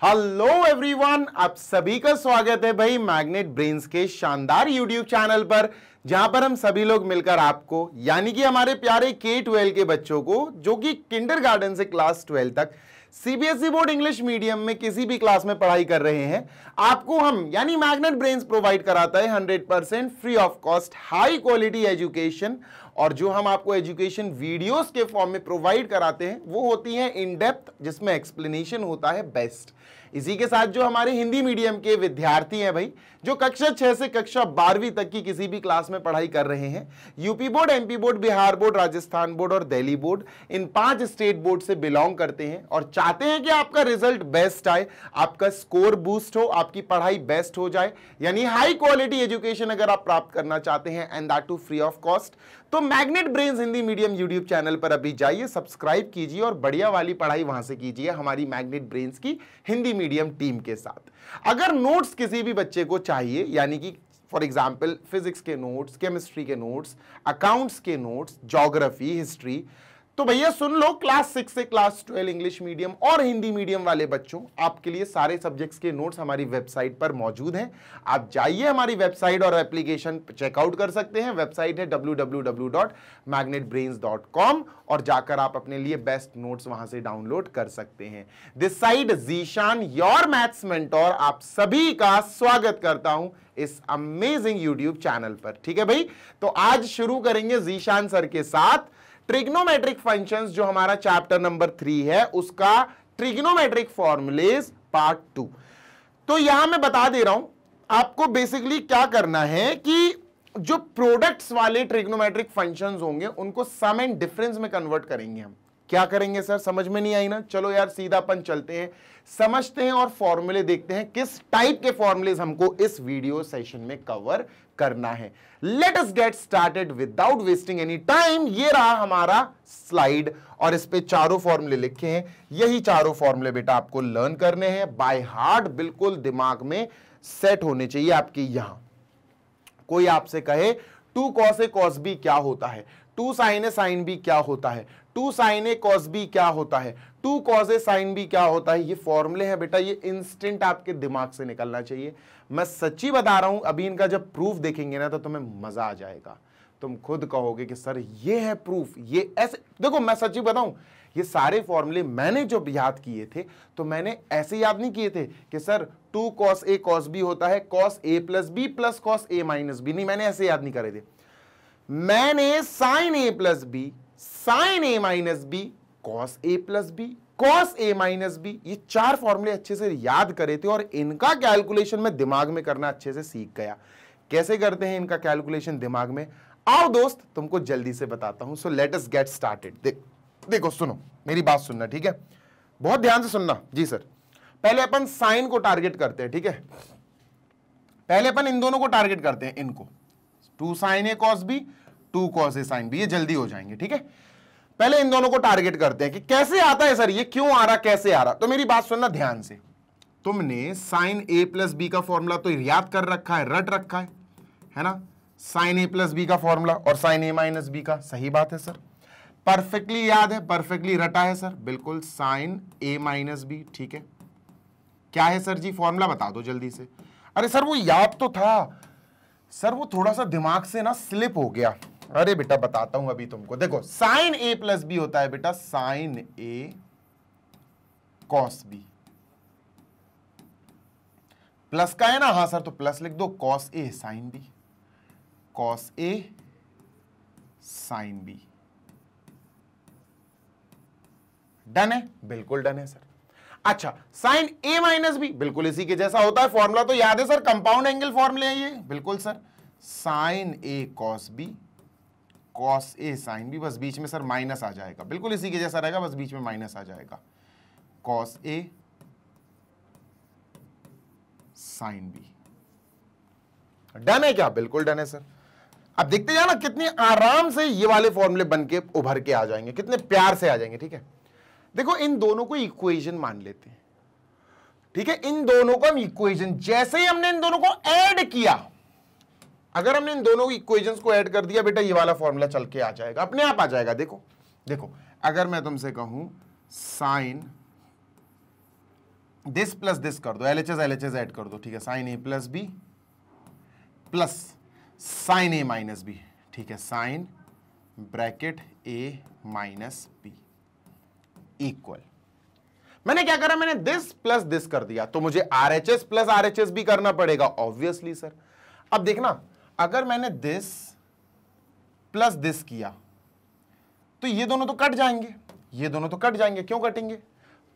Hello everyone, आप सभी का स्वागत है भाई मैग्नेट ब्रेन्स के शानदार यूट्यूब चैनल पर, जहां पर हम सभी लोग मिलकर आपको यानी कि हमारे प्यारे K-12 के बच्चों को जो कि किंडरगार्टन से क्लास 12 तक सीबीएसई बोर्ड इंग्लिश मीडियम में किसी भी क्लास में पढ़ाई कर रहे हैं, आपको हम यानी मैग्नेट ब्रेन्स प्रोवाइड कराता है 100% free of cost high quality education. और जो हम आपको एजुकेशन वीडियोस के फॉर्म में प्रोवाइड कराते हैं वो होती हैं इन डेप्थ, जिसमें एक्सप्लेनेशन होता है बेस्ट। इसी के साथ जो हमारे हिंदी मीडियम के विद्यार्थी हैं भाई, जो कक्षा 6 से कक्षा 12वीं तक की किसी भी क्लास में पढ़ाई कर रहे हैं, UP board, MP board, Bihar board, Rajasthan board और दिल्ली बोर्ड, इन 5 स्टेट बोर्ड से बिलोंग करते हैं और चाहते हैं कि आपका रिजल्ट बेस्ट आए, आपका स्कोर बूस्ट हो, आपकी पढ़ाई बेस्ट हो जाए, यानी हाई क्वालिटी एजुकेशन अगर आप प्राप्त करना चाहते हैं and that too free of cost, तो magnet brains Hindi medium YouTube channel पर अभी जाइए, सब्सक्राइब कीजिए और बढ़िया वाली पढ़ाई वहां से कीजिए हमारी मैग्नेट ब्रेन्स की हिंदी मीडियम टीम के साथ। अगर नोट्स किसी भी बच्चे को चाहिए, यानी कि फॉर एग्जाम्पल फिजिक्स के नोट्स, केमिस्ट्री के नोट्स, अकाउंट्स के नोट्स, ज्योग्राफी, हिस्ट्री, तो भैया सुन लो, क्लास 6 से क्लास 12 इंग्लिश मीडियम और हिंदी मीडियम वाले बच्चों, आपके लिए सारे सब्जेक्ट्स के नोट्स हमारी वेबसाइट पर मौजूद हैं। आप जाइए हमारी वेबसाइट और एप्लीकेशन चेकआउट कर सकते हैं। वेबसाइट है www.magnetbrains.com और जाकर आप अपने लिए बेस्ट नोट्स वहां से डाउनलोड कर सकते हैं। This side Zeeshan, your maths mentor, आप सभी का स्वागत करता हूं इस अमेजिंग यूट्यूब चैनल पर। ठीक है भाई, तो आज शुरू करेंगे जीशान सर के साथ ट्रिग्नोमेट्रिक फंक्शंस, जो हमारा चैप्टर नंबर 3 है, उसका ट्रिग्नोमेट्रिक फॉर्मूलेज पार्ट 2। तो यहां मैं बता दे रहा हूं आपको बेसिकली क्या करना है कि जो प्रोडक्ट्स वाले ट्रिग्नोमेट्रिक फंक्शंस होंगे उनको सम एंड डिफरेंस में कन्वर्ट करेंगे हम। क्या करेंगे सर, समझ में नहीं आई ना? चलो यार सीधा अपन चलते हैं, समझते हैं और फॉर्मूले देखते हैं किस टाइप के फॉर्मूलेज हमको इस वीडियो सेशन में कवर करना है। Let us get started without wasting any time. ये रहा हमारा स्लाइड और इस पे चारों फॉर्मूले लिखे हैं। यही चारों फॉर्मूले बेटा आपको लर्न करने हैं बाय हार्ट, बिल्कुल दिमाग में सेट होने चाहिए आपके। यहां कोई आपसे कहे 2 cos A cos B क्या होता है, 2 sin A sin B क्या होता है, 2 sin A cos B क्या होता है, 2 cos A sin B क्या होता है, ये फॉर्मूले हैं बेटा, ये इंस्टेंट आपके दिमाग से निकलना चाहिए। मैं सच्ची बता रहा हूं, अभी इनका जब प्रूफ देखेंगे ना तो तुम्हें मजा आ जाएगा। तुम खुद कहोगे कि सर ये है प्रूफ, ये ऐसे। देखो मैं सच्ची बताऊं, ये सारे फॉर्मूले मैंने जब याद किए थे तो मैंने ऐसे याद नहीं किए थे कि sir 2 cos A cos B होता है cos A plus B plus cos A minus B, नहीं, मैंने ऐसे याद नहीं करे थे। मैंने sin A plus B, sin A minus B, cos A plus B, cos A minus B, ये 4 फॉर्मूले अच्छे से याद करे थे और इनका कैलकुलेशन मैं दिमाग में करना अच्छे से सीख गया। कैसे करते हैं इनका कैलकुलेशन दिमाग में, आओ दोस्त तुमको जल्दी से बताता हूं। So let us get started. देखो सुनो, मेरी बात सुनना, ठीक है, बहुत ध्यान से सुनना जी सर। पहले अपन साइन को टारगेट करते हैं, ठीक है, पहले अपन इन दोनों को टारगेट करते हैं, इनको 2 sin A cos B, 2 cos A sin B, ये जल्दी हो जाएंगे। ठीक है, पहले इन दोनों को टारगेट करते हैं कि कैसे आता है सर, ये क्यों आ रहा, कैसे आ रहा। तो मेरी बात सुनना ध्यान से, तुमने sin A plus B का फॉर्मूला तो याद कर रखा है, रट रखा है ना, sin A plus B का फॉर्मूला और sin A minus B का। सही बात है सर, परफेक्टली याद है, परफेक्टली रटा है सर, बिल्कुल sin A minus B। ठीक है, क्या है सर जी फॉर्मूला, बता दो जल्दी से। अरे सर वो याद तो था सर, वो थोड़ा सा दिमाग से ना स्लिप हो गया। अरे बेटा बताता हूं अभी तुमको। देखो sin A plus B होता है बेटा sin A cos B, plus का है ना, हाँ सर, तो प्लस लिख दो, cos A sin B, cos A sin B। Done है, बिल्कुल डन है सर। अच्छा, sin A minus B बिल्कुल इसी के जैसा होता है, फॉर्मूला तो याद है सर, कंपाउंड एंगल फॉर्मूले है ये, बिल्कुल sir. sin A cos B, cos A sin B, बस बीच में सर माइनस आ जाएगा, बिल्कुल इसी के जैसा रहेगा, बस बीच में माइनस आ जाएगा, cos A sin B। Done है क्या, बिल्कुल डन है सर। अब देखते जाना कितनी आराम से ये वाले फॉर्मूले बन के उभर के आ जाएंगे, कितने प्यार से आ जाएंगे। ठीक है, देखो इन दोनों को इक्वेशन मान लेते हैं, ठीक है, इन दोनों को हम इक्वेशन, जैसे ही हमने इन दोनों को ऐड किया, अगर हमने इन दोनों इक्वेशंस को ऐड कर दिया बेटा, ये वाला फॉर्मूला चल के आ जाएगा, अपने आप आ जाएगा। देखो देखो, अगर मैं तुमसे कहूं sin दिस प्लस दिस कर दो, LHS ऐड कर दो, ठीक है, sign A plus B plus sine A minus B, ठीक है, साइन ब्रैकेट ए माइनस बी इक्वल, मैंने क्या करा, मैंने दिस प्लस दिस कर दिया, तो मुझे RHS प्लस RHS भी करना पड़ेगा ऑब्वियसली सर। अब देखना, अगर मैंने दिस प्लस दिस किया तो ये दोनों तो कट जाएंगे, ये दोनों तो कट जाएंगे, क्यों कटेंगे,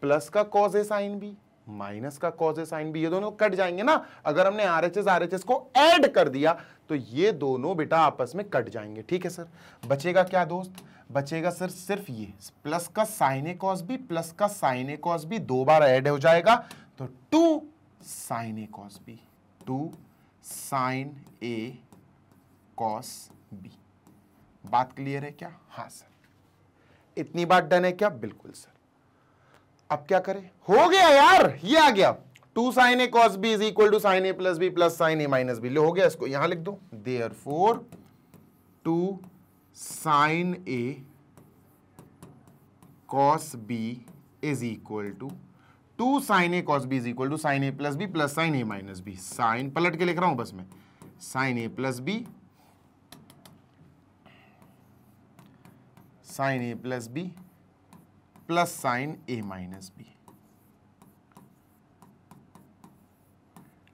प्लस का cos A sine B minus का कॉस ए साइन बी, ये दोनों कट जाएंगे ना। अगर हमने RHS को ऐड कर दिया तो ये दोनों बेटा आपस में कट जाएंगे, ठीक है सर। बचेगा क्या दोस्त, बचेगा सर सिर्फ ये प्लस का sine A cos B plus का साइन ए कॉस बी, दो बार ऐड हो जाएगा तो 2 sine A cos B, 2 sine A cos B. बात क्लियर है क्या? हाँ सर, इतनी बात डन है क्या? बिल्कुल सर। अब क्या करें, हो गया यार, ये आ गया 2 sine A cos B is equal to sine A plus B plus sine A minus B. हो गया, इसको यहां लिख दो, therefore 2 sine A cos B is equal to 2 sine A cos B is equal to sine A plus B plus sine A minus B. Sine पलट के लिख रहा हूं बस मैं, sine A plus B sine A plus B plus sine A minus b.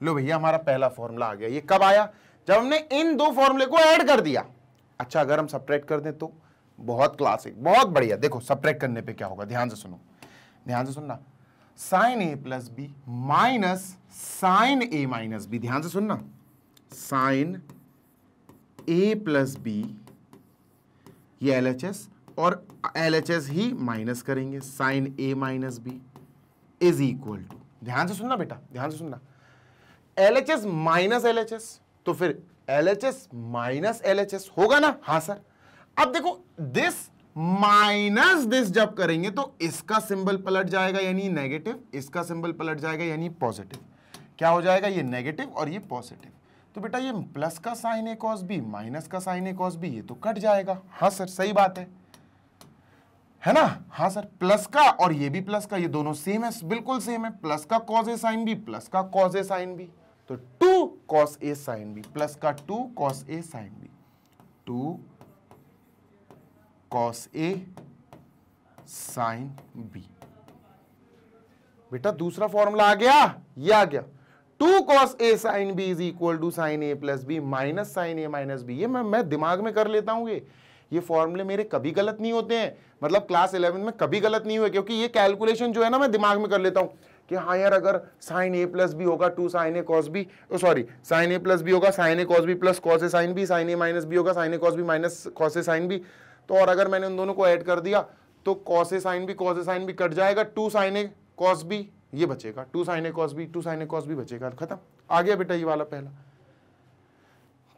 लो भैया, हमारा पहला फॉर्मूला आ गया। ये कब आया? जब हमने इन दो फॉर्मूले को ऐड कर दिया। अच्छा, अगर हम सब्ट्रैक्ट कर दें तो बहुत क्लासिक, बहुत बढ़िया। देखो सब्ट्रैक्ट करने पे क्या होगा, ध्यान से सुनो, ध्यान से सुनना। Sine A plus B minus sine A minus B, ध्यान से सुनना, साइन ए प्लस बी, ये LHS और LHS ही माइनस करेंगे, sine A minus B is equal to, ध्यान से सुनना बेटा, ध्यान से सुनना, LHS माइनस LHS, तो फिर LHS माइनस LHS होगा ना? हाँ सर। अब देखो, दिस माइनस दिस जब करेंगे तो इसका सिंबल पलट जाएगा यानी नेगेटिव, इसका सिंबल पलट जाएगा यानी पॉजिटिव। क्या हो जाएगा? ये नेगेटिव और ये पॉजिटिव। तो बेटा ये प्लस का sine A cos B minus का साइन ए कॉस बी, ये तो कट जाएगा। हाँ सर, सही बात है ना? हाँ सर, प्लस का और ये भी प्लस का, ये दोनों सेम है, बिल्कुल सेम है। प्लस का cos A sine B plus का कॉस ए साइन बी, तो 2 cos A sine B plus का 2 cos A sine B, 2 cos A sine B. बेटा दूसरा फॉर्मूला आ गया, ये आ गया 2 cos a sin b is equal to sine A plus B minus sine A minus B. ये मैं दिमाग में कर लेता हूं, ये फॉर्मूले मेरे कभी गलत नहीं होते हैं, मतलब क्लास 11 में कभी गलत नहीं हुए, क्योंकि ये कैलकुलेशन जो है ना मैं दिमाग में कर लेता हूं कि हाँ यार, अगर साइन ए प्लस बी होगा 2 sine A cos B, sorry sine A plus B होगा sign A cos B plus cos A sine B, sine A minus B होगा sign A cos B minus cos A sine B. तो और अगर मैंने उन दोनों को add कर दिया तो cos A sine B cut जाएगा, 2 साइन ए कॉस बी ये बचेगा, 2 साइन ए कॉस बी बचेगा, खत्म। आ गया बेटा ये वाला पहला।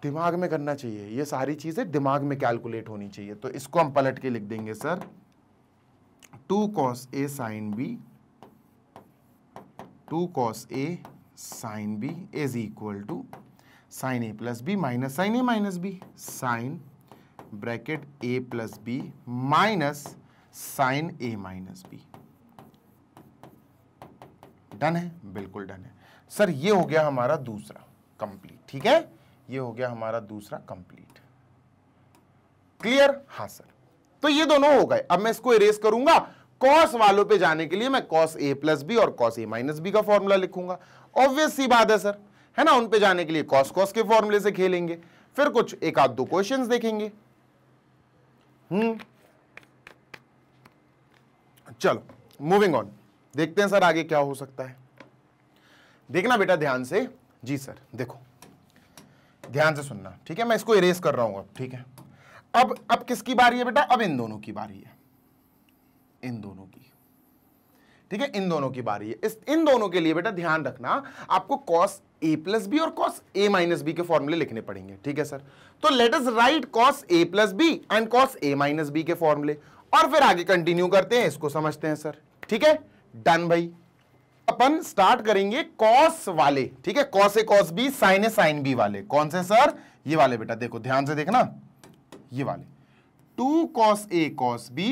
दिमाग में करना चाहिए, ये सारी चीजें दिमाग में कैलकुलेट होनी चाहिए। तो इसको हम पलट के लिख देंगे sir, 2 cos a sin b, 2 cos a sin b is equal to sine A plus B minus sine A minus B, sine bracket a plus B minus sine A minus B. Done है? बिल्कुल done है sir. ये हो गया हमारा दूसरा complete, ठीक है, ये हो गया हमारा दूसरा कंप्लीट। क्लियर? हाँ सर। तो ये दोनों हो गए। अब मैं इसको इरेज करूंगा, कॉस वालों पे जाने के लिए मैं कॉस ए प्लस बी और कॉस ए माइनस बी का फॉर्मूला लिखूंगा। ऑब्वियस सी बात है सर, है ना? उन पे जाने के लिए कॉस कॉस के फॉर्मूले से खेलेंगे, फिर कुछ एक आध दो क्वेश्चंस देखेंगे। चलो मूविंग ऑन, देखते हैं सर आगे क्या हो सकता है। देखना बेटा ध्यान से। जी सर, देखो ध्यान से सुनना, ठीक है? मैं इसको इरेज कर रहा हूं अब, ठीक है? अब किसकी बारी है बेटा? अब इन दोनों की बारी है, इन दोनों की, ठीक है? इन दोनों की बारी है। इन दोनों के लिए बेटा ध्यान रखना, आपको कॉस ए प्लस बी और कॉस ए माइनस बी के फॉर्मूले लिखने पड़ेंगे, ठीक है सर? तो let us write cos A plus B and cos A minus B के फॉर्मूले, और फिर आगे कंटिन्यू करते हैं, इसको समझते हैं सर, ठीक है? डन भाई। अपन स्टार्ट करेंगे कॉस वाले, ठीक है? Cos A cos B sine A sine B वाले। कौन से सर? ये वाले बेटा, देखो ध्यान से देखना, ये वाले 2 cos a cos b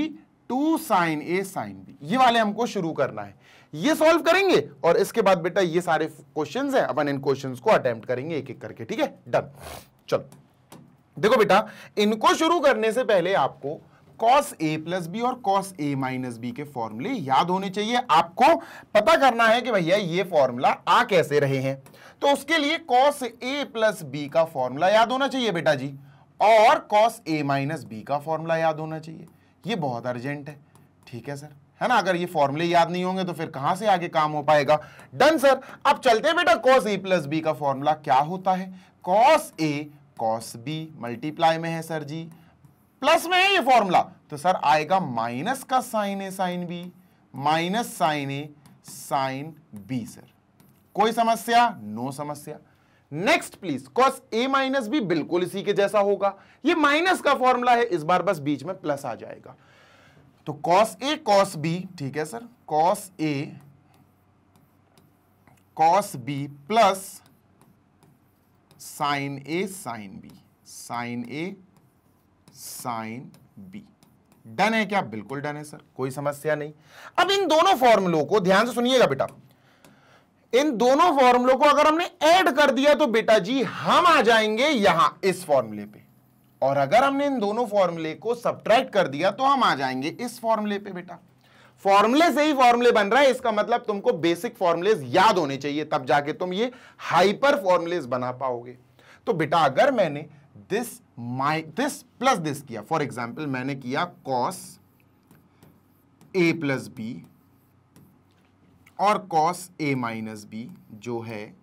2 sine A sine B, ये वाले हमको शुरू करना है, ये सॉल्व करेंगे और इसके बाद बेटा ये सारे क्वेश्चंस हैं, अपन इन क्वेश्चंस को अटेम्प्ट करेंगे एक एक करके, ठीक है, डन। चलो देखो बेटा, इनको शुरू करने से पहले आपको cos a प्लस बी और cos a माइनस बी के फॉर्मूले याद होने चाहिए। आपको पता करना है कि भैया ये फॉर्मूला आ कैसे रहे हैं, तो उसके लिए cos a प्लस बी का फॉर्मूला याद होना चाहिए बेटा जी, और cos a माइनस बी का फॉर्मूला याद होना चाहिए। ये बहुत अर्जेंट है, ठीक है सर, है ना। अगर ये फॉर्मूले याद नहीं होंगे तो फिर कहां से आगे काम हो पाएगा। Done sir. अब चलते हैं बेटा, cos a प्लस बी का फॉर्मूला क्या होता है। cos a cos b multiply में है सर जी, प्लस में है ये फॉर्मूला, तो सर आएगा माइनस का sine A sine B, minus sine A sine B. Sir कोई समस्या? नो समस्या। Next please, cos a minus B बिल्कुल इसी के जैसा होगा, ये माइनस का फॉर्मूला है, इस बार बस बीच में प्लस आ जाएगा, तो cos a cos b, ठीक है sir, cos a cos b plus sine A sine B, sine A sine B. Done है क्या? बिल्कुल डन है सर, कोई समस्या नहीं। अब इन दोनों फॉर्मूलों को ध्यान से सुनिएगा बेटा, इन दोनों फॉर्मूलों को अगर हमने ऐड कर दिया तो बेटा जी हम आ जाएंगे यहां इस फॉर्मूले पे, और अगर हमने इन दोनों फॉर्मूले को सब्ट्रैक्ट कर दिया तो हम आ जाएंगे इस फॉर्मूले पे। बेटा फॉर्मूले से ही फॉर्मूले बन रहा है, इसका मतलब तुमको बेसिक फॉर्मूलेज याद होने चाहिए, तब जाके तुम ये हाइपर फॉर्मूलेज बना पाओगे। तो बेटा अगर मैंने दिस प्लस दिस किया, फॉर एग्जाम्पल मैंने किया cos a प्लस बी और cos a माइनस बी, जो है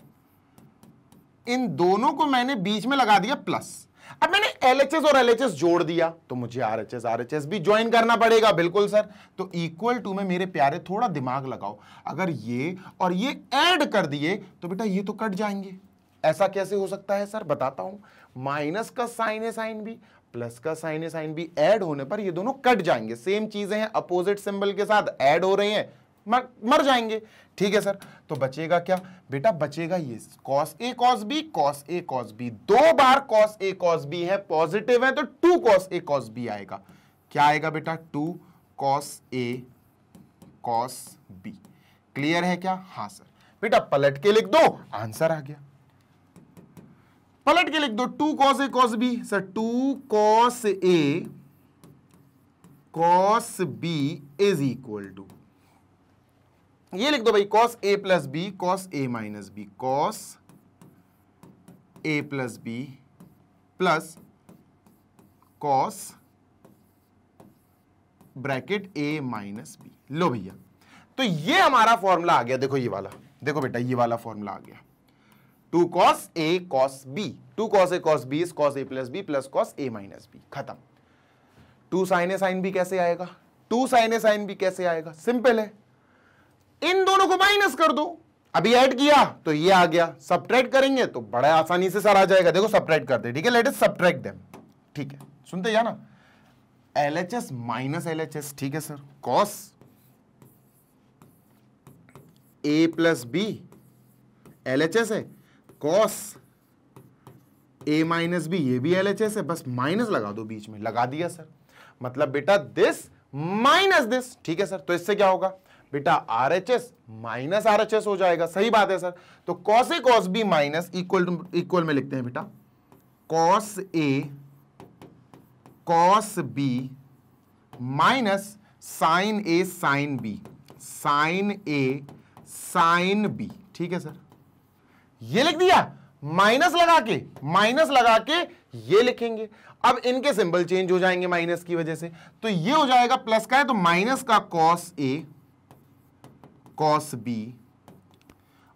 इन दोनों को मैंने बीच में लगा दिया प्लस। अब मैंने LHS और LHS जोड़ दिया तो मुझे RHS RHS भी ज्वाइन करना पड़ेगा। बिल्कुल सर, तो इक्वल टू में मेरे प्यारे थोड़ा दिमाग लगाओ, अगर ये और ये ऐड कर दिए तो बेटा ये तो कट जाएंगे। ऐसा कैसे हो सकता है सर? बताता हूं, माइनस का sine A sine B plus का sine A sine B Ed होने पर ये दोनों कट जाएंगे, सेम चीजें हैं, अपोजिट सिंबल के साथ ऐड हो रही हैं, मर जाएंगे। ठीक है सर, तो बचेगा क्या बेटा? बचेगा ये cos a cos b, cos a cos b, दो बार cos a cos b है, पॉजिटिव है तो 2 cos a cos b आएगा। क्या आएगा बेटा? 2 cos a cos b। Clear है क्या? हाँ सर। बेटा पलट के लिख दो, आंसर आ गया। पलट के लिख दो 2 cos a cos b। Sir 2 cos a cos b is equal to, ये लिख दो भाई, cos a plus B cos a minus b, cos a plus B plus cos bracket a minus b. लो भैया, तो ये हमारा फॉर्मूला आ गया। देखो ये वाला, देखो बेटा ये वाला फॉर्मूला आ गया, 2 cos a cos b, 2 cos a cos b is cos a plus B plus cos a minus B. खत्म। 2 sin a sin b कैसे आएगा? 2 sin a sin b कैसे आएगा? सिंपल है, इन दोनों को माइनस कर दो। अभी ऐड किया तो ये आ गया, सब्ट्रैक्ट करेंगे तो बड़ा आसानी से सर आ जाएगा। देखो सब्ट्रैक्ट करते, ठीक है, लेट अस सब्ट्रैक्ट देम। ठीक है, सुनते जा ना, LHS माइनस LHS, ठीक है sir, cos a plus B LHS है, cos a माइनस बी ये भी LHS है, बस माइनस लगा दो बीच में, लगा दिया सर। मतलब बेटा दिस माइनस दिस, ठीक है सर, तो इससे क्या होगा बेटा? RHS माइनस RHS हो जाएगा। सही बात है सर, तो cos a cos b minus equal में लिखते हैं बेटा, cos a cos b minus sin a sin b, sin a sin b। ठीक है सर, ये लिख दिया, माइनस लगा के ये लिखेंगे। अब इनके सिंबल चेंज हो जाएंगे माइनस की वजह से, तो ये हो जाएगा प्लस का है तो माइनस का cos a cos b,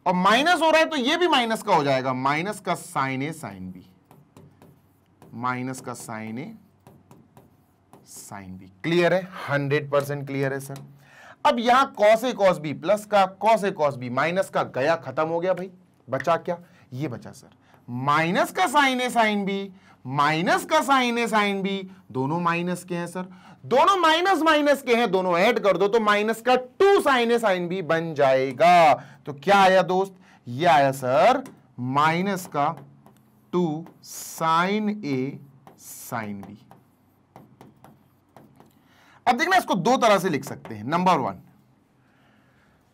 और माइनस हो रहा है तो ये भी माइनस का हो जाएगा, माइनस का sin a sin b, minus का sin a sin b। Clear है? 100% क्लियर है सर। अब यहां cos a cos b plus का cos a cos b, minus का गया, खत्म हो गया भाई। बचा क्या? ये बचा सर माइनस का sin a sin b, minus का sin a sin b, दोनों माइनस के हैं सर, दोनों माइनस के हैं, दोनों ऐड कर दो तो माइनस का 2 sin a sin b बन जाएगा। तो क्या आया दोस्त? ये आया सर माइनस का 2 sin a sin b। अब देखना इसको दो तरह से लिख सकते हैं।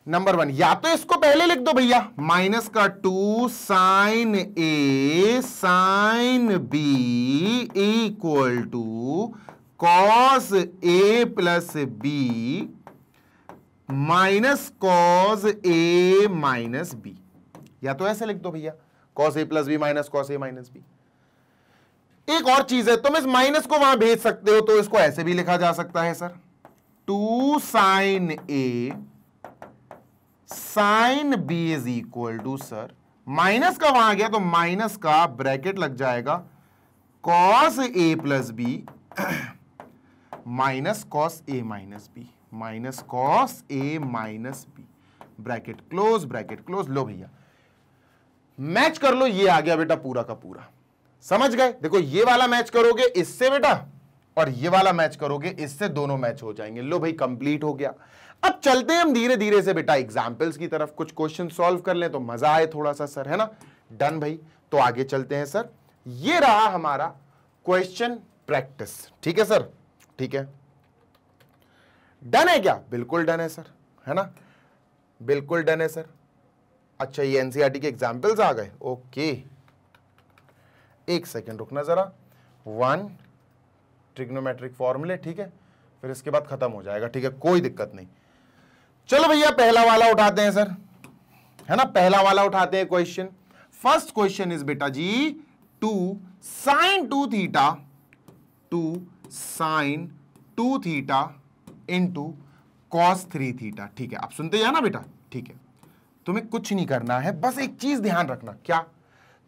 नंबर वन या तो इसको पहले लिख दो भैया, माइनस का 2 sine A sine B equal to cos A plus B minus cos A minus B. या तो ऐसे लिख दो भैया, cos A plus B minus cos A minus B. एक और चीज है, तुम इस माइनस को वहां भेज सकते हो, तो इसको ऐसे भी लिखा जा सकता है sir, 2 sine A sine B is equal to, sir minus का वहां गया तो माइनस का ब्रैकेट लग जाएगा cos A plus B minus cos A minus B, minus cos A minus B, bracket close. लो भैया मैच कर लो, ये आ गया बेटा पूरा का पूरा। समझ गए? देखो ये वाला मैच करोगे इससे बेटा, और ये वाला मैच करोगे इससे, दोनों मैच हो जाएंगे। लो भाई कंप्लीट हो गया। अब चलते हैं हम धीरे धीरे से बेटा एग्जाम्पल्स की तरफ, कुछ क्वेश्चन सॉल्व कर लें तो मजा आए थोड़ा सा सर, है ना? डन भाई, तो आगे चलते हैं सर। ये रहा हमारा क्वेश्चन प्रैक्टिस, ठीक है सर? ठीक है, डन है क्या? बिल्कुल डन है सर, है ना? बिल्कुल डन है सर। अच्छा ये एनसीईआरटी के एग्जाम्पल्स आ गए, ओके एक सेकेंड रुकना जरा। 1 ट्रिग्नोमेट्रिक फॉर्मूले, ठीक है, फिर इसके बाद खत्म हो जाएगा, ठीक है, कोई दिक्कत नहीं। चलो भैया पहला वाला उठाते हैं सर, है ना? पहला वाला उठाते हैं क्वेश्चन। फर्स्ट क्वेश्चन इज बेटा जी 2 sine 2 theta 2 sine 2 theta into cos 3 theta. ठीक है, आप सुनते जाना बेटा, ठीक है? तुम्हें कुछ नहीं करना है, बस एक चीज ध्यान रखना, क्या?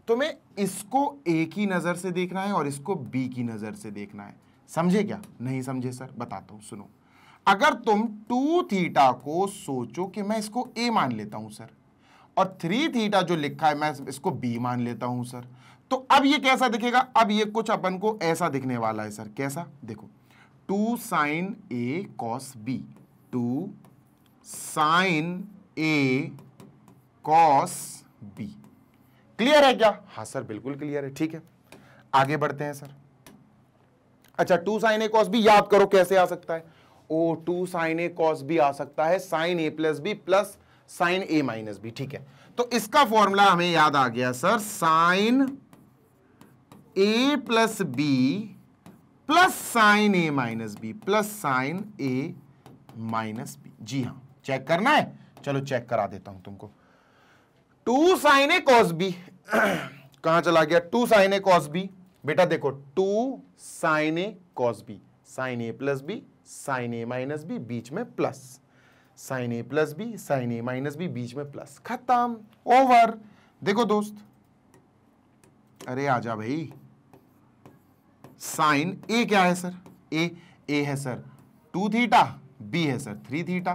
तुम्हें इसको ए की नजर से देखना है और इसको बी की नजर से देखना है। समझे क्या? नहीं समझे सर? बताता हूं, सुनो। अगर तुम 2 थीटा को सोचो कि मैं इसको ए मान लेता हूं सर, और 3 थीटा जो लिखा है मैं इसको बी मान लेता हूं सर, तो अब ये कैसा दिखेगा? अब ये कुछ अपन को ऐसा दिखने वाला है सर। कैसा? देखो 2 sine A cos B, 2 sine A cos B. Clear है क्या? हाँ सर बिल्कुल क्लियर है, ठीक है, आगे बढ़ते हैं सर। अच्छा 2 साइन ए कॉस बी याद करो कैसे आ सकता है? ओ 2 साइन ए कॉस बी आ सकता है sign A plus B plus sine A minus B, ठीक है। तो इसका फॉर्मूला हमें याद आ गया sir, sign A plus B plus sine A minus B plus sine A minus B. जी हाँ, चेक करना है, चलो चेक करा देता हूं तुमको। 2 साइन ए कॉस बी कहां चला गया? 2 साइन ए कॉस बी, बेटा देखो 2 sine A cos B, sine A plus B sine A minus B, बीच में plus, sine A plus B sine A minus B, बीच में प्लस, खत्म, ओवर। देखो दोस्त, अरे आजा भाई, साइन ए क्या है सर? ए है सर 2 थीटा, बी है सर 3 थीटा,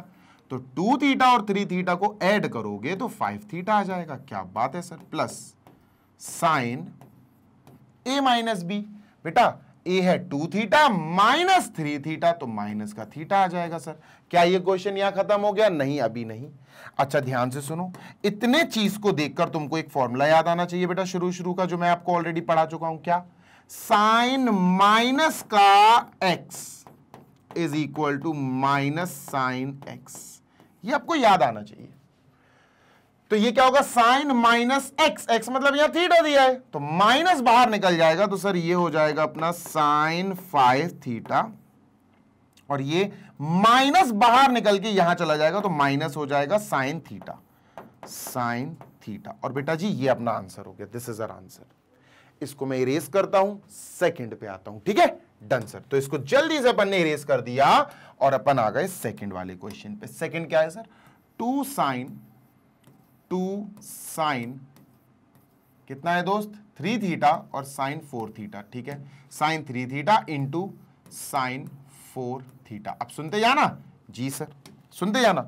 तो 2 थीटा और 3 थीटा को ऐड करोगे तो 5 थीटा आ जाएगा। क्या बात है sir, plus sine A minus B, बेटा ए है 2 थीटा माइनस 3 थीटा, तो माइनस का थीटा आ जाएगा सर। क्या ये क्वेश्चन यहां खत्म हो गया? नहीं, अभी नहीं। अच्छा ध्यान से सुनो, इतने चीज को देखकर तुमको एक फॉर्मूला याद आना चाहिए बेटा, शुरू का, जो मैं आपको ऑलरेडी पढ़ा चुका हूं। क्या? साइन माइनस का X is equal to minus sine X, ये आपको याद आना चाहिए। तो ये क्या होगा? साइन माइनस एक्स, एक्स मतलब यहां थीटा दिया है, तो माइनस बाहर निकल जाएगा, तो सर ये हो जाएगा अपना साइन 5 थीटा, और ये माइनस बाहर निकल के यहां चला जाएगा, तो माइनस हो जाएगा साइन थीटा, साइन थीटा। और बेटा जी ये अपना आंसर हो गया, दिस इज आवर आंसर। इसको मैं इरेज करता हूं, सेकंड पे आता हूं, ठीक है? Done sir. तो इसको जल्दी से अपन ने इरेज कर दिया और अपन आ गए सेकंड वाले क्वेश्चन पे। सेकंड क्या है सर? 2 साइन कितना है दोस्त? 3 थीटा और साइन 4 थीटा, ठीक है, sine 3 theta into sine 4 theta. अब सुनते जाना जी सर, सुनते जाना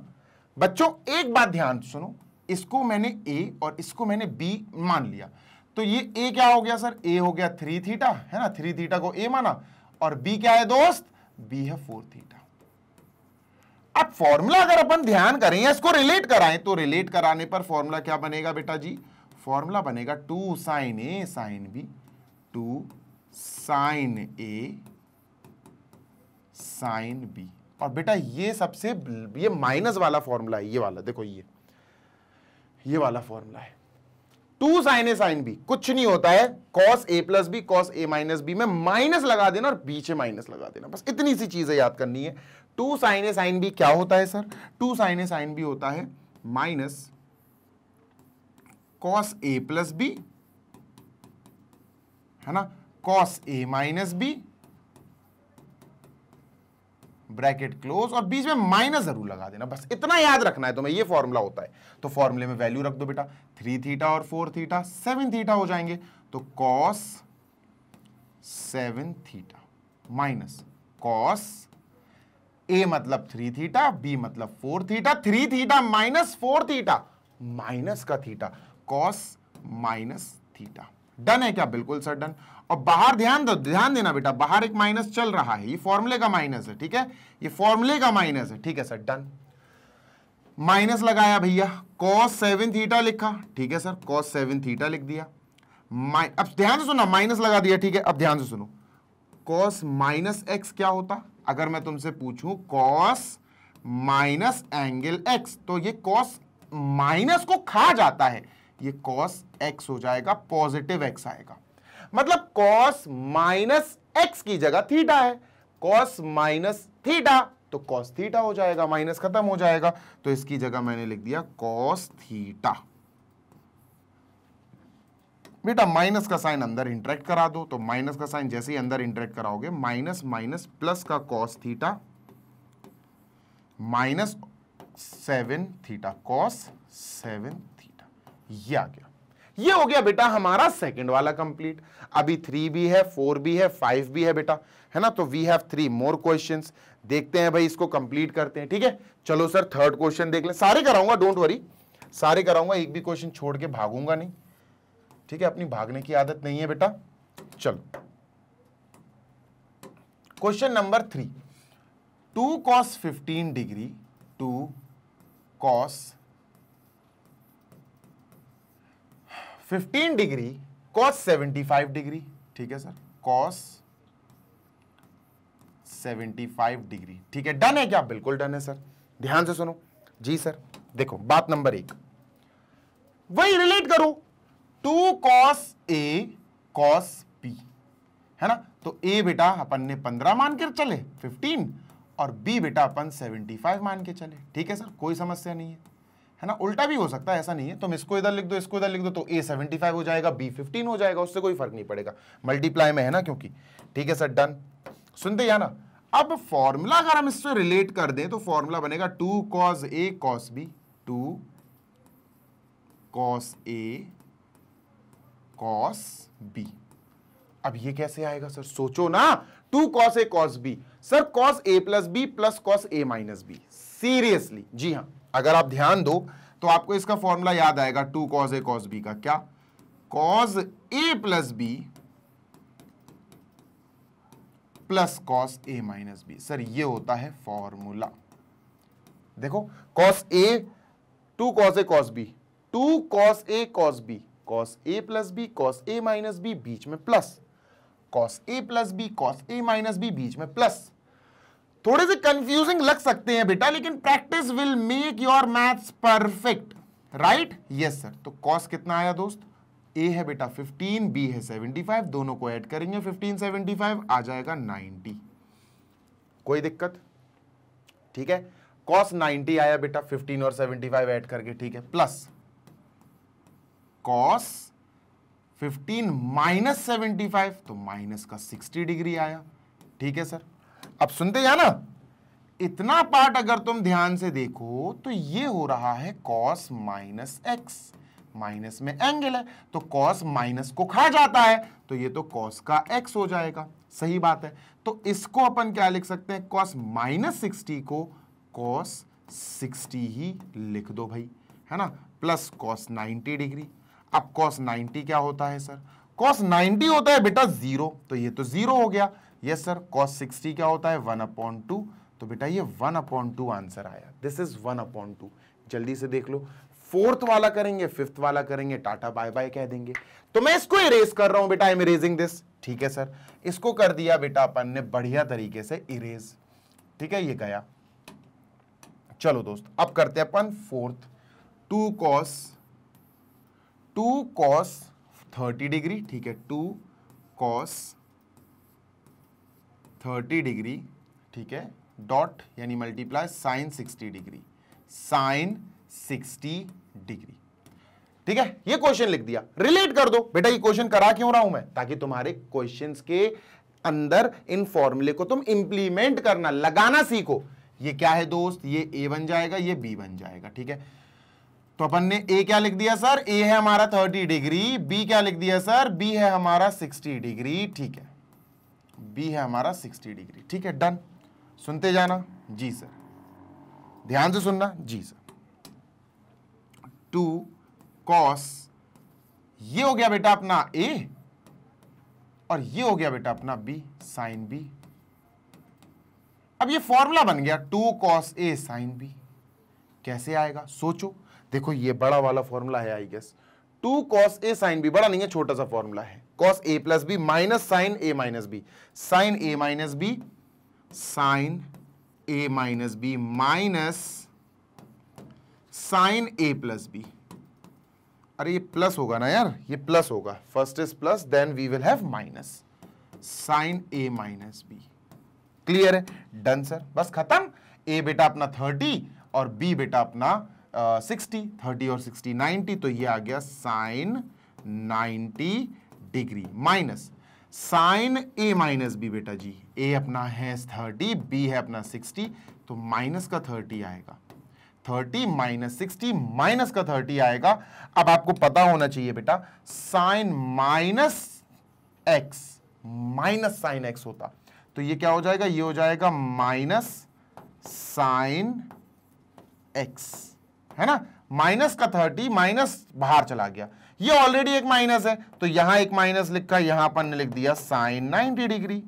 बच्चों। एक बात ध्यान सुनो, इसको मैंने ए और इसको मैंने बी मान लिया, तो ये ए क्या हो गया सर? ए हो गया 3 थीटा, है ना? 3 थीटा को ए माना, और बी क्या है दोस्त? बी है 4 थीटा। अब फॉर्मूला अगर अपन ध्यान करें या इसको रिलेट कराएं, तो रिलेट कराने पर फॉर्मूला क्या बनेगा बेटा जी? फॉर्मूला बनेगा 2 sine A sine B, 2 sine A sine B. और बेटा ये सबसे ये माइनस वाला फॉर्मूला है, ये वाला देखो, ये वाला फॉर्मूला है 2 sin a sin b, कुछ नहीं होता है cos a plus B cos a minus B में माइनस लगा देना और बीच में माइनस लगा देना, बस इतनी सी चीजें याद करनी है। 2 sin a sin b क्या होता है sir? 2 sin a sin b होता है minus cos a plus B, है ना, cos a minus B bracket close और बीच में माइनस जरूर लगा देना, बस इतना याद रखना है तुम्हें, ये फॉर्मूला होता है। तो फॉर्मूले में वैल्यू रख दो बेटा, 3 थीटा और 4 थीटा 7 थीटा हो जाएंगे, तो cos 7 theta minus cos a मतलब 3 थीटा, b मतलब 4 theta, 3 theta minus 4 theta, minus का theta, cos minus theta. Done है क्या? बिल्कुल सर डन। और बाहर ध्यान देना बेटा, बाहर एक माइनस चल रहा है, ये फॉर्मूले का माइनस है, ठीक है, ये फॉर्मूले का माइनस है, ठीक है सर डन। माइनस लगाया भैया, cos 7 थीटा लिखा, ठीक है सर, cos 7 थीटा लिख दिया। अब ध्यान से सुना, माइनस लगा दिया, ठीक है, अब ध्यान से सुनो, cos माइनस एक्स क्या होता? अगर मैं तुमसे पूछूं cos माइनस एंगल x, तो ये cos माइनस को खा जाता है, ये cos x हो जाएगा, पॉजिटिव x आएगा, मतलब cos माइनस एक्स की जगह थीटा है, cos माइनस थीटा तो cos थीटा हो जाएगा, माइनस खत्म हो जाएगा, तो इसकी जगह मैंने लिख दिया cos थीटा। बेटा माइनस का साइन अंदर इंटरेक्ट करा दो, तो माइनस का साइन जैसे ही अंदर इंटरेक्ट कराओगे, माइनस माइनस प्लस का cos theta minus 7 theta, cos 7 theta, ये आ गया। ये हो गया बेटा हमारा सेकंड वाला कंप्लीट। अभी 3 भी है, 4 भी है, 5 भी है बेटा, है ना, तो वी हैव 3 मोर क्वेश्चंस। देखते हैं भाई, इसको कंप्लीट करते हैं, ठीक है। चलो सर थर्ड क्वेश्चन देख ले, सारे कराऊंगा, डोंट वरी, सारे कराऊंगा, एक भी क्वेश्चन छोड़ के भागूंगा नहीं, ठीक है, अपनी भागने की आदत नहीं है बेटा। चलो question number 3, 2 cos 15 degree 2 cos 15 degree cos 75 degree, ठीक है सर, cos 75 डिग्री, ठीक है, डन है क्या? बिल्कुल डन है सर। ध्यान से सुनो जी सर, देखो बात नंबर 1, वही रिलेट करो, 2 cos a cos b, है ना, तो a बेटा अपन ने 15 मान के चले 15, और b बेटा अपन 75 मान के चले, ठीक है सर, कोई समस्या नहीं है ना, उल्टा भी हो सकता है, ऐसा नहीं है, तुम इसको इधर लिख दो, इसको इधर लिख दो, तो a 75 हो जाएगा, b 15 हो जाएगा, उससे कोई फर्क नहीं पड़ेगा, मल्टीप्लाई में है ना क्योंकि, ठीक है सर डन। सुनते या ना, अब फॉर्मूला अगर हम इससे रिलेट कर दें तो फॉर्मूला बनेगा 2 cos a cos b, 2 cos a cos b। अब ये कैसे आएगा सर? सोचो ना, 2 cos a cos b, sir cos a plus b plus cos a minus b, seriously जी हाँ, अगर आप ध्यान दो तो आपको इसका फॉर्मूला याद आएगा 2 cos a cos b का, क्या? cos a plus b plus cos a minus b, sir ये होता है फॉर्मूला। देखो cos a, 2 cos a cos b, 2 cos a cos b, cos a plus b cos a minus b, बीच में plus, cos a plus b cos a minus b, बीच में plus. थोड़े से confusing लग सकते हैं बेटा, लेकिन practice will make your maths perfect, right? Yes sir. तो cos कितना आया दोस्त? a है बेटा 15, b है 75, दोनों को ऐड करेंगे 15 75 आ जाएगा 90, कोई दिक्कत? ठीक है, cos 90 आया बेटा 15 और 75 ऐड करके, ठीक है, प्लस cos 15 माइनस 75, तो माइनस का 60 डिग्री आया, ठीक है सर। अब सुनते या ना, इतना पार्ट अगर तुम ध्यान से देखो तो ये हो रहा है cos माइनस एक्स, माइनस में एंगल है तो cos माइनस को खा जाता है, तो ये तो cos का x हो जाएगा, सही बात है। तो इसको अपन क्या लिख सकते हैं? cos माइनस 60 को cos 60 ही लिख दो भाई, है ना, प्लस cos 90 डिग्री। अब cos 90 क्या होता है सर? cos 90 होता है बेटा 0, तो ये तो 0 हो गया। यस सर, cos 60 क्या होता है? 1/2, तो बेटा ये 1/2 आंसर आया, दिस इज 1/2। जल्दी से देख लो, फोर्थ वाला करेंगे, फिफ्थ वाला करेंगे, टाटा बाय बाय कह देंगे। तो मैं इसको इरेज कर रहा हूं बेटा, आई एम इरेजिंग दिस, ठीक है सर। इसको कर दिया बेटा अपन ने बढ़िया तरीके से इरेज, ठीक है, ये गया। चलो दोस्त, अब करते हैं अपन फोर्थ। 2 cos 30 डिग्री, ठीक है, 2 cos 30 डिग्री, ठीक है, डॉट यानी multiply sine 60 degree, sine 60 degree, ठीक है। ये क्वेश्चन लिख दिया, रिलेट कर दो। बेटा ये क्वेश्चन करा क्यों रहा हूं मैं? ताकि तुम्हारे क्वेश्चंस के अंदर इन फॉर्मूले को तुम इंप्लीमेंट करना, लगाना सीखो। ये क्या है दोस्त? ये a बन जाएगा, ये b बन जाएगा, ठीक है। तो अपन ने a क्या लिख दिया सर? a है हमारा 30 डिग्री, b क्या लिख दिया सर? b है हमारा 60 डिग्री, ठीक है, b है हमारा 60 डिग्री, ठीक है, डन। सुनते जाना जी सर, ध्यान से सुनना जी सर। 2 cos, ये हो गया बेटा अपना a, और ये हो गया बेटा अपना b, साइन b। अब ये फॉर्मूला बन गया 2 cos a साइन b। कैसे आएगा सोचो। देखो ये बड़ा वाला फॉर्मूला है, I guess 2 cos a sine b, बड़ा नहीं है, छोटा सा फॉर्मूला है। cos a plus b minus sine a minus b, sine a minus b, sine a minus b minus sine a plus b। अरे ये प्लस होगा ना यार, ये प्लस होगा, first is plus then we will have minus, sine a minus b। Clear है? Done sir, बस खत्म। a बेटा अपना 30 और b बेटा अपना 60, 30 और 60 90, तो ये आ गया sine 90 degree minus sine a minus b। बेटा जी a अपना है 30, b है अपना 60, तो माइनस का 30 आएगा, 30 माइनस 60 माइनस का 30 आएगा। अब आपको पता होना चाहिए बेटा sine minus X minus sine X होता, तो ये क्या हो जाएगा? ये हो जाएगा माइनस साइन एक्स, है ना। माइनस का 30 माइनस बाहर चला गया, ये ऑलरेडी एक माइनस है, तो यहां एक माइनस लिखा, यहां अपन ने लिख दिया साइन 90 डिग्री।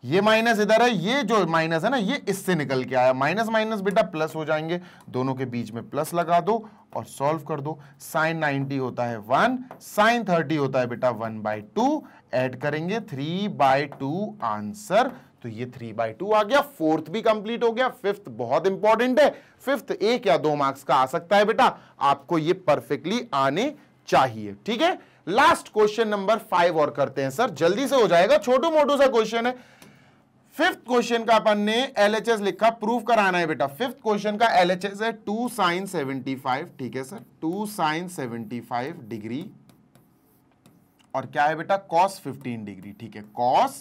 ये माइनस इधर है, ये जो माइनस है ना ये इससे निकल के आया, माइनस माइनस बेटा प्लस हो जाएंगे, दोनों के बीच में प्लस लगा दो और सॉल्व कर दो। साइन 90 होता है 1, साइन 30 होता है बेटा 1/2, ऐड करेंगे 3/2 आंसर, तो ये 3/2 आ गया। फोर्थ भी कंप्लीट हो गया। फिफ्थ बहुत इंपॉर्टेंट है, फिफ्थ 1 या 2 मार्क्स का आ सकता है बेटा, आपको ये परफेक्टली आने चाहिए, ठीक है। लास्ट क्वेश्चन नंबर 5 और करते हैं सर, जल्दी से हो जाएगा, छोटू मोटू सा क्वेश्चन है। फिफ्थ क्वेश्चन का अपन ने LHS लिखा, प्रूफ कराना है बेटा। फिफ्थ क्वेश्चन का LHS है 2 sin 75, ठीक है सर, 2 sin 75 डिग्री, और क्या है बेटा? cos 15 डिग्री, ठीक है, cos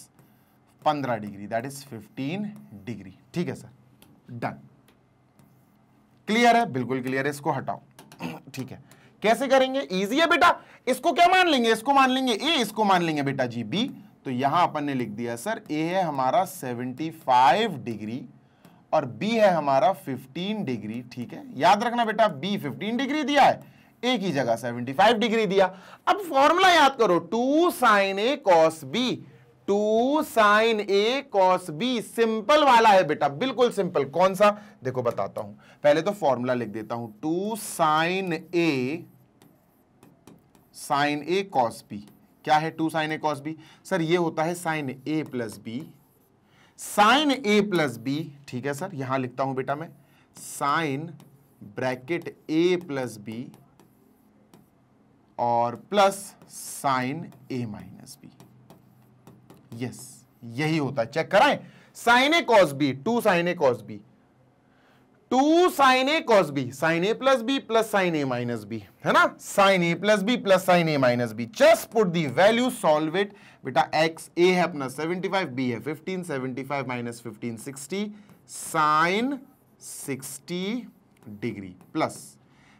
15 degree, that is 15 degree, ठीक है सर, डन। क्लियर है? बिल्कुल क्लियर है, इसको हटाओ, ठीक है। कैसे करेंगे? इजी है बेटा, इसको क्या मान लेंगे? इसको मान लेंगे a, इसको मान लेंगे बेटा जी b। तो यहां अपन ने लिख दिया सर a है हमारा 75 डिग्री और b है हमारा 15 डिग्री, ठीक है। याद रखना बेटा b 15 डिग्री दिया है, a की जगह 75 डिग्री दिया। अब फॉर्मूला याद करो, 2 sin a cos b, 2 sin a cos b, simple वाला है बेटा, बिल्कुल सिंपल। कौन सा? देखो बताता हूं, पहले तो फॉर्मूला लिख देता हूं, 2 sin a cos b। क्या है 2 sin a cos b? Sir ये होता है sin a plus b, sin a plus b, ठीक है सर। यहां लिखता हूं बेटा मैं sin bracket a plus b और plus sin a minus b। Yes, यही होता है, चेक कराएं। sin a cos b, 2 sin a cos b, 2 sin a cos b, sin a plus b plus sin a minus b, है ना, sin a plus b plus sin a minus b। Just put the value, solve it बेटा। x a है अपना 75, b है 15, 75 minus 15 60, sin 60 degree plus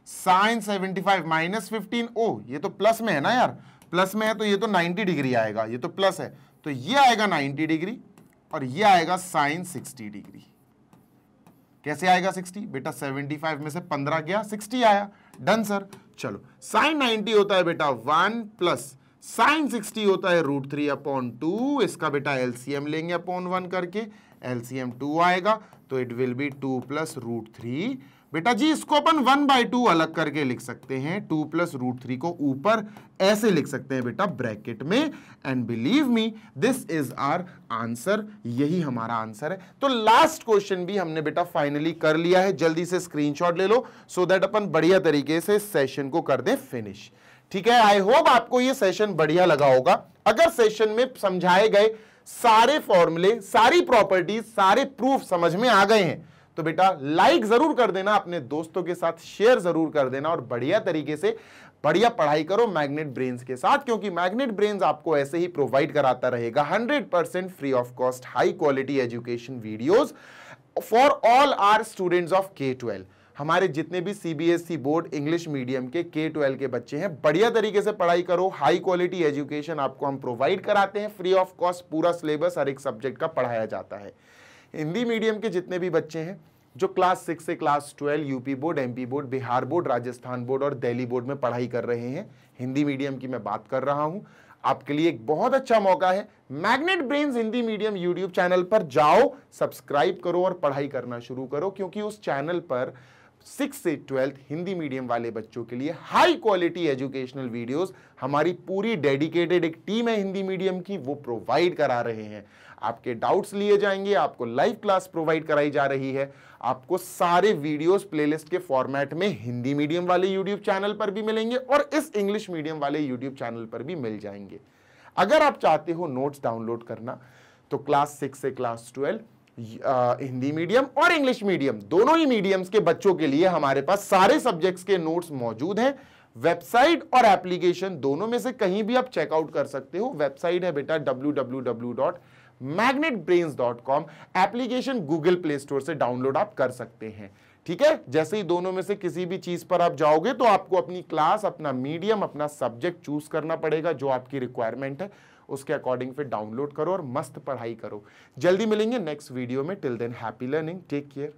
sin 75 minus 15, ओ ये तो plus में है ना यार, प्लस में है तो ये तो 90 डिग्री आएगा, ये तो प्लस है, तो ये आएगा 90 डिग्री और ये आएगा sin 60 डिग्री। कैसे आएगा 60? बेटा 75 में से 15 गया, 60 आया, डन सर। चलो sin 90 होता है बेटा 1 प्लस sin 60 होता है √3/2, इसका बेटा LCM लेंगे अपॉन 1 करके, LCM 2 आएगा, तो इट विल बी 2 प्लस √3 बेटा जी इसको अपन 1/2 अलग करके लिख सकते हैं, 2 + √3 को ऊपर ऐसे लिख सकते हैं बेटा ब्रैकेट में, and believe me this is our answer, यही हमारा आंसर है। तो लास्ट क्वेश्चन भी हमने बेटा फाइनली कर लिया है, जल्दी से स्क्रीनशॉट ले लो सो दैट अपन बढ़िया तरीके से सेशन को कर दें फिनिश। ठीक है, आई होप आपको ये सेशन बढ़िया लगा होगा। अगर सेशन में समझाए गए सारे फॉर्मूले, सारी प्रॉपर्टीज, सारे प्रूफ समझ में आ गए हैं तो बेटा लाइक जरूर कर देना, अपने दोस्तों के साथ शेयर जरूर कर देना और बढ़िया तरीके से बढ़िया पढ़ाई करो मैग्नेट ब्रेन्स के साथ, क्योंकि मैग्नेट ब्रेन्स आपको ऐसे ही प्रोवाइड कराता रहेगा 100% free of cost high quality education videos for all our students of K-12। हमारे जितने भी CBSE बोर्ड इंग्लिश मीडियम के K-12 के बच्चे हैं, बढ़िया तरीके से पढ़ाई करो, हाई क्वालिटी एजुकेशन आपको हम प्रोवाइड कराते हैं फ्री ऑफ कॉस्ट, पूरा सिलेबस हर एक सब्जेक्ट का पढ़ाया जाता है। हिंदी मीडियम के जितने भी बच्चे हैं जो क्लास 6 से class 12 UP board, MP board, Bihar board, Rajasthan board और दिल्ली बोर्ड में पढ़ाई कर रहे हैं, हिंदी मीडियम की मैं बात कर रहा हूं, आपके लिए एक बहुत अच्छा मौका है। Magnet brains Hindi medium YouTube channel पर जाओ, सब्सक्राइब करो और पढ़ाई करना शुरू करो, क्योंकि उस चैनल पर 6 से 12 हिंदी मीडियम वाले बच्चों के लिए हाई क्वालिटी एजुकेशनल वीडियोस हमारी पूरी डेडिकेटेड एक टीम है हिंदी मीडियम की, वो प्रोवाइड करा रहे हैं। आपके डाउट्स लिए जाएंगे, आपको लाइव क्लास प्रोवाइड कराई जा रही है, आपको सारे वीडियोस प्लेलिस्ट के फॉर्मेट में हिंदी मीडियम वाले यूट्यूब चैनल पर भी मिलेंगे और इस इंग्लिश मीडियम वाले यूट्यूब चैनल पर भी मिल जाएंगे। अगर आप चाहते हो नोट्स डाउनलोड करना तो क्लास 6 से क्लास 12 हिंदी मीडियम और इंग्लिश मीडियम दोनों ही मीडियम्स के बच्चों के लिए हमारे पास सारे सब्जेक्ट्स के नोट्स मौजूद हैं। वेबसाइट और एप्लीकेशन दोनों में से कहीं भी आप चेकआउट कर सकते हो। वेबसाइट है बेटा www.magnetbrains.com, application Google play store से डाउनलोड आप कर सकते हैं। ठीक है, जैसे ही दोनों में से किसी भी चीज पर आप जाओगे तो आपको अपनी क्लास, अपना मीडियम, अपना सब्जेक्ट चूज करना पड़ेगा, जो आपकी रिक्वायरमेंट है उसके अकॉर्डिंग फिर डाउनलोड करो और मस्त पढ़ाई करो। जल्दी मिलेंगे नेक्स्ट वीडियो में, till then happy learning, take care.